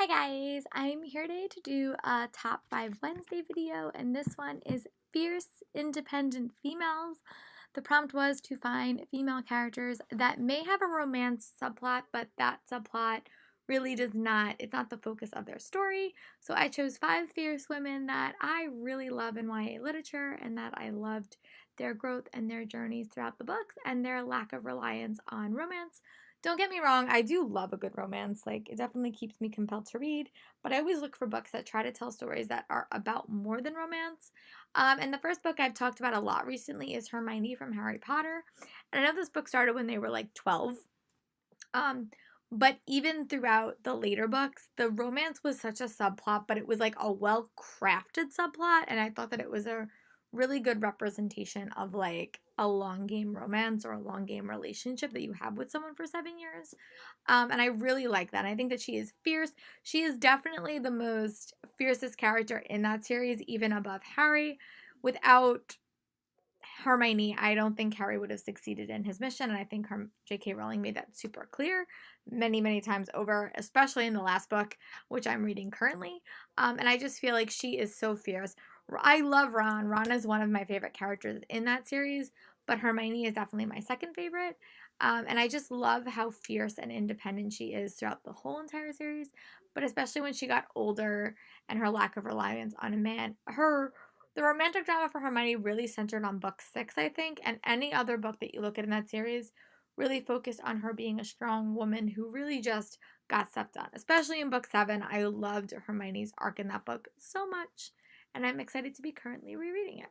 Hi guys, I'm here today to do a top 5 Wednesday video, and this one is fierce independent females. The prompt was to find female characters that may have a romance subplot, but that subplot really does not, it's not the focus of their story. So I chose 5 fierce women that I really love in YA literature and that I loved their growth and their journeys throughout the books and their lack of reliance on romance. Don't get me wrong, I do love a good romance. Like, it definitely keeps me compelled to read, but I always look for books that try to tell stories that are about more than romance. And the first book I've talked about a lot recently is Hermione from Harry Potter. And I know this book started when they were like 12. But even throughout the later books, the romance was such a subplot, but it was like a well-crafted subplot, and I thought that it was a really good representation of like a long game romance or a long game relationship that you have with someone for 7 years. And I really like that. I think that she is fierce. She is definitely the most fiercest character in that series, even above Harry. Without Hermione, I don't think Harry would have succeeded in his mission, and I think J.K. Rowling made that super clear many, many times over, especially in the last book, which I'm reading currently. And I just feel like she is so fierce. I love Ron. Ron is one of my favorite characters in that series, but Hermione is definitely my second favorite. And I just love how fierce and independent she is throughout the whole entire series, but especially when she got older and her lack of reliance on a man. The romantic drama for Hermione really centered on book 6, I think, and any other book that you look at in that series really focused on her being a strong woman who really just got stuff done. Especially in book 7, I loved Hermione's arc in that book so much, and I'm excited to be currently rereading it.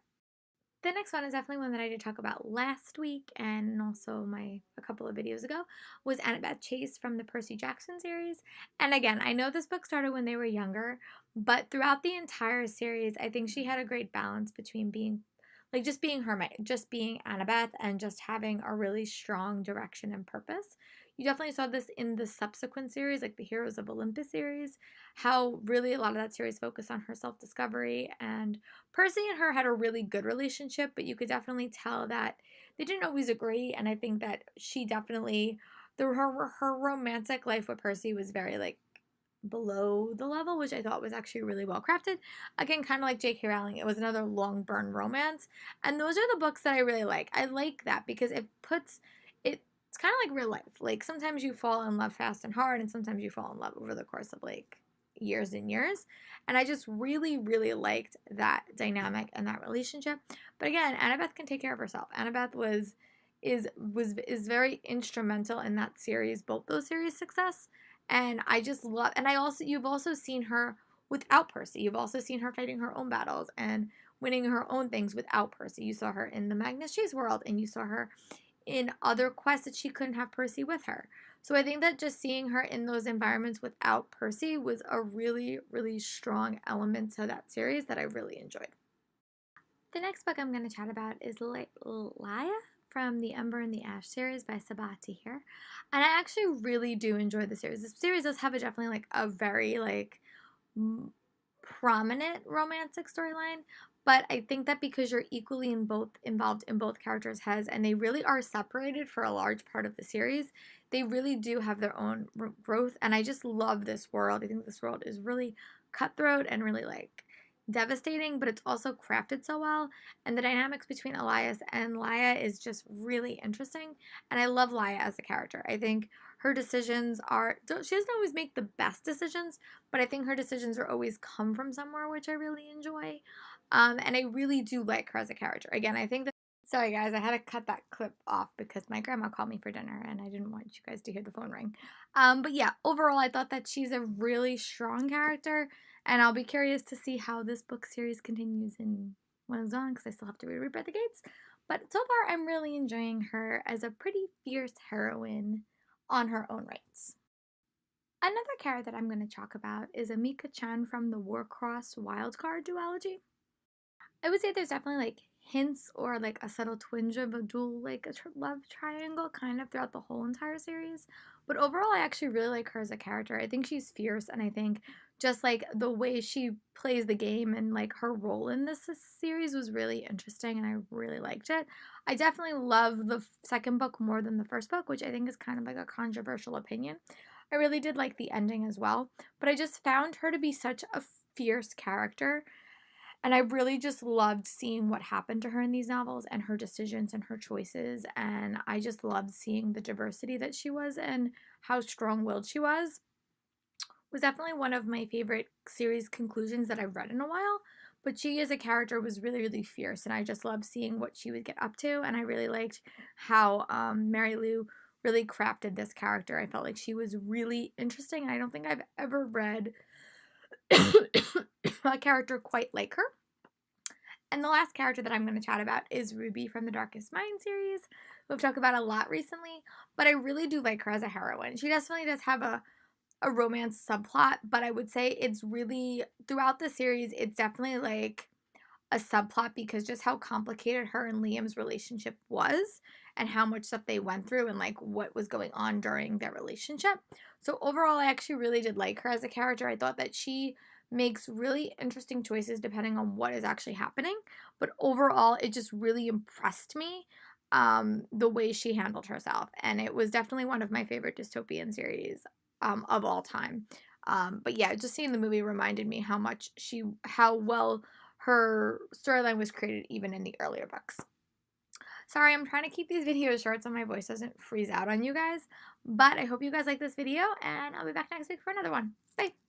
The next one is definitely one that I did talk about last week and also a couple of videos ago, was Annabeth Chase from the Percy Jackson series. And again, I know this book started when they were younger, but throughout the entire series, I think she had a great balance between being just being Hermione, just being Annabeth, and just having a really strong direction and purpose. You definitely saw this in the subsequent series, like the Heroes of Olympus series, how really a lot of that series focused on her self-discovery, and Percy and her had a really good relationship, but you could definitely tell that they didn't always agree, and I think that she definitely, her romantic life with Percy was very like below the level, which I thought was actually really well crafted. Again, kind of like J.K. Rowling, it was another long burn romance, and those are the books that I really like. I like that because it's kind of like real life. Like, sometimes you fall in love fast and hard, and sometimes you fall in love over the course of like years and years. And I just really, really liked that dynamic and that relationship. But again, Annabeth can take care of herself. Annabeth is very instrumental in that series, both those series' success. And I just love, and you've also seen her without Percy. You've also seen her fighting her own battles and winning her own things without Percy. You saw her in the Magnus Chase world, and you saw her in other quests that she couldn't have Percy with her. So I think that just seeing her in those environments without Percy was a really, really strong element to that series that I really enjoyed. The next book I'm going to chat about is Laia from the Ember and the Ash series by Sabaa here. And I actually really do enjoy the series. This series does have definitely like a very like prominent romantic storyline, but I think that because you're equally involved in both characters' heads, and they really are separated for a large part of the series, they really do have their own growth, and I just love this world. I think this world is really cutthroat and really like devastating, but it's also crafted so well, and the dynamics between Elias and Laia is just really interesting, and I love Laia as a character. I think her decisions she doesn't always make the best decisions, but I think her decisions are always come from somewhere, which I really enjoy. And I really do like her as a character. Again, I think that, sorry guys, I had to cut that clip off because my grandma called me for dinner and I didn't want you guys to hear the phone ring. But yeah, overall, I thought that she's a really strong character, and I'll be curious to see how this book series continues in when it's on, because I still have to read Reaper the Gates. But so far, I'm really enjoying her as a pretty fierce heroine on her own rights. Another character that I'm going to talk about is a Mikachan from the Warcross Wildcard duology. I would say there's definitely like hints or like a subtle twinge of a dual like a love triangle kind of throughout the whole entire series. But overall, I actually really like her as a character. I think she's fierce, and I think just like the way she plays the game and like her role in this series was really interesting, and I really liked it. I definitely love the second book more than the first book, which I think is kind of like a controversial opinion. I really did like the ending as well, but I just found her to be such a fierce character. And I really just loved seeing what happened to her in these novels and her decisions and her choices. And I just loved seeing the diversity that she was and how strong willed she was. Was definitely one of my favorite series conclusions that I've read in a while. But she as a character was really, really fierce. And I just loved seeing what she would get up to. And I really liked how Mary Lou really crafted this character. I felt like she was really interesting. And I don't think I've ever read a character quite like her. And the last character that I'm going to chat about is Ruby from the Darkest Mind series. We've talked about a lot recently, but I really do like her as a heroine. She definitely does have a romance subplot, but I would say it's really, throughout the series, it's definitely like a subplot because just how complicated her and Liam's relationship was and how much stuff they went through and like what was going on during their relationship. So overall, I actually really did like her as a character. I thought that she makes really interesting choices depending on what is actually happening. But overall, it just really impressed me the way she handled herself. And it was definitely one of my favorite dystopian series of all time. But yeah, just seeing the movie reminded me how well her storyline was created even in the earlier books. Sorry, I'm trying to keep these videos short so my voice doesn't freeze out on you guys. But I hope you guys like this video, and I'll be back next week for another one. Bye!